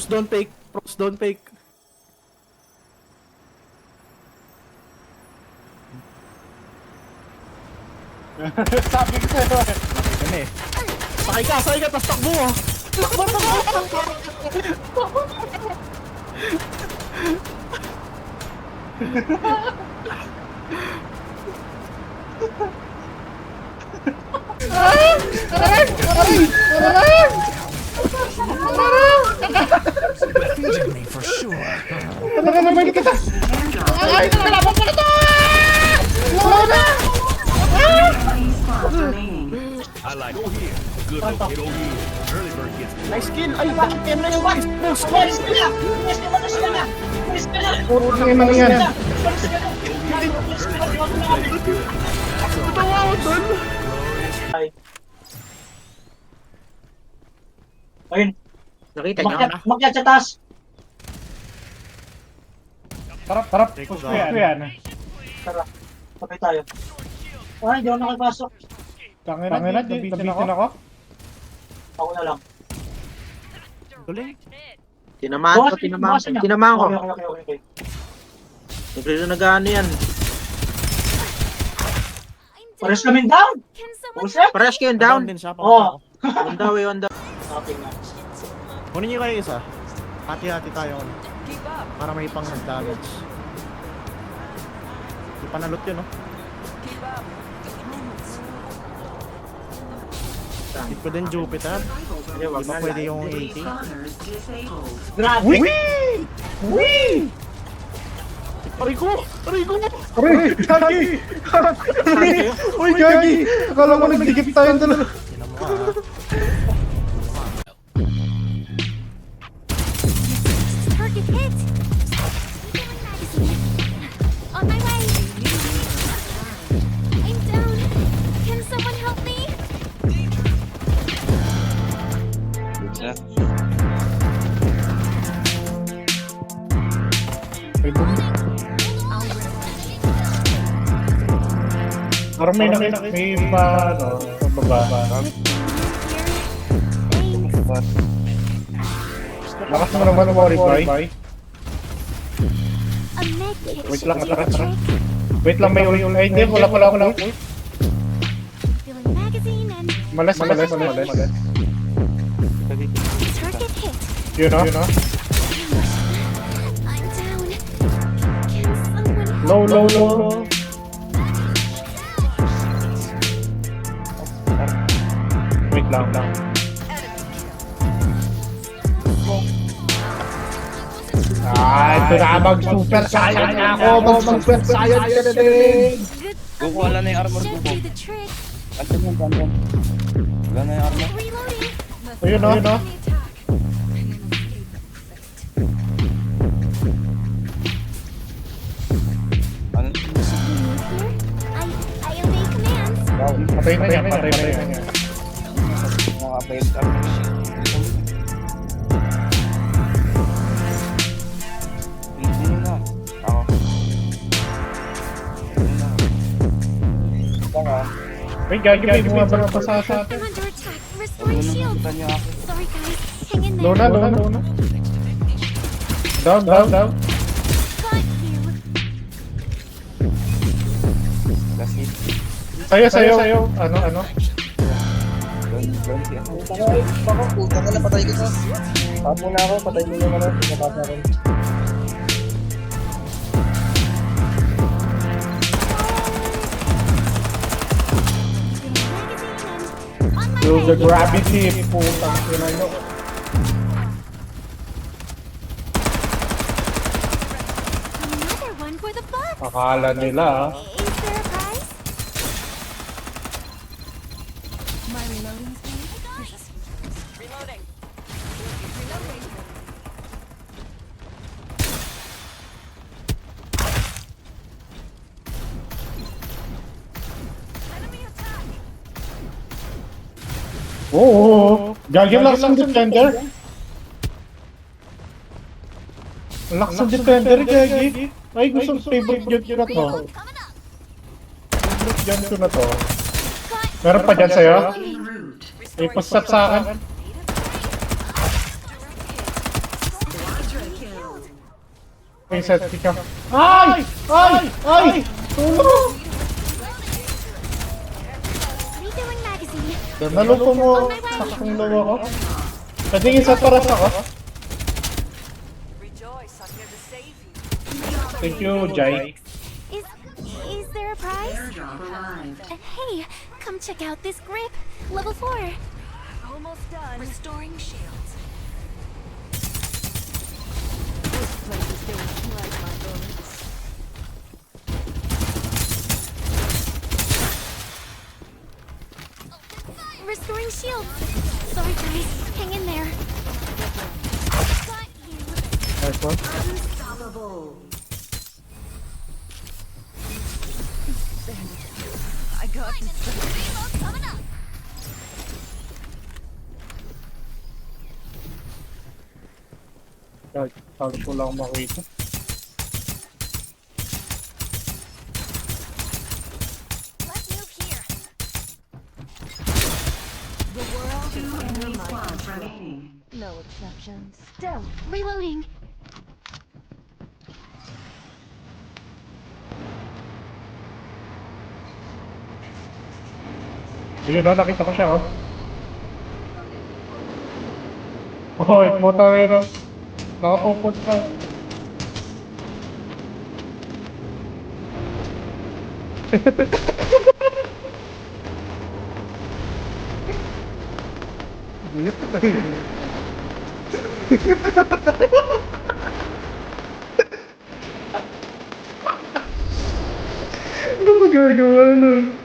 don't fake. Pros, don't fake. Sabi ko sa'yo eh. Ano eh? Sakay ka, tas takbo mo. Me for sure. Nagkakabalik kita! Ay, nagkalaban ko na to! Wala na! I like go here. Good old get over here. Early bird gets me. Nice kill. Ay, bakit yan na yung guys? Push, push. Puro na yung mga yan. Tawa ko dun. Ayun, Nakita niyo na. umakyat sa taas. Tarap, push ko yan. Tara, patay tayo. Ay, hindi ako nakapasok. Tangina, nabitin ako. Ako na lang. Tuloy. Tinamaan ko. Okay. Nagre-nagano yan. Pares kami down! Usep! Parehas kayo Down down. din siya. Oo. On the way, on the Okay na. Kunin niyo kayo isa. Hati-hati tayo. Para may pang damage. Di panalot yun, no? Hindi ko din Jupiter. Di ba pwede yung 80? Grabe! Wee! Aray ko! Aray, Gagi! Uy, Gagi! Akala ko nagdikit tayong dalawa. Tinan mo ah. Target hit! On my way! I'm down! Can someone help me? Parang may pa, ano, pababa. Lakas mo naman mo, Riboy. A med kit Wait should lang, do tara. the trick. Wait lang, may uli. Ay, hindi, wala. Feeling magazine and Malas. target hit. You know? I'm down. Can someone help Low. Wait lang. Ito na, mag-super saiyan na ako. Mag-super saiyan ka na din. good Kuko, wala na yung armor, should Kuko. do the trick. Antan yan. Wala na yung armor. Reloading. Ayun no? The attack. Ano? Should we move here? I obey commands. Wow, Patay na yan. mga failed armor. Hindi na. Ako. Hindi na. Baka, Wait, Gagi, may bumabara pa sa atin. I'm under attack. huwag Restoring mo na shield. nakita niyo ako. Sorry guys. Hang in there. Luna. Down. Got you. Last hit. Sayo. Ano? Don't hit. Baka, puta ka na, patay ka na. Tapo na ako, patay mo naman ako. Napasa rin. To the gravity, putang ina nyo. Another one for the bucks. Akala nila, Is there a prize? My reloading speed. Reloading. Oo. Gagi, lakas ang defender. Lakas ang defender, Gagi. Ay, gusto favorite gun ko na to. Favorite gun ko na to. Meron pa dyan sa'yo? May pasat sa akin. Reset ka. Ay! Ay! Ay! Tulong! Refilling magazine. Nalupo mo sa aking lawa ko. Pwede isa para sa ako. Thank you, Jai. Is there a prize? Hey, come check out this grip. Level 4. Almost done. Restoring shields. This place is doing like my bones. Restoring shields. Sorry guys, hang in there. Got you. Nice one. Unstoppable. I got this. Reload coming up. Sabi ko lang makita. Let's move here. The world is under my control. No exceptions. Still reloading. Ayun na, nakita ko siya, oh. Hoy, puta rin, oh. Nakapupot pa. Ano ba gagawa nun?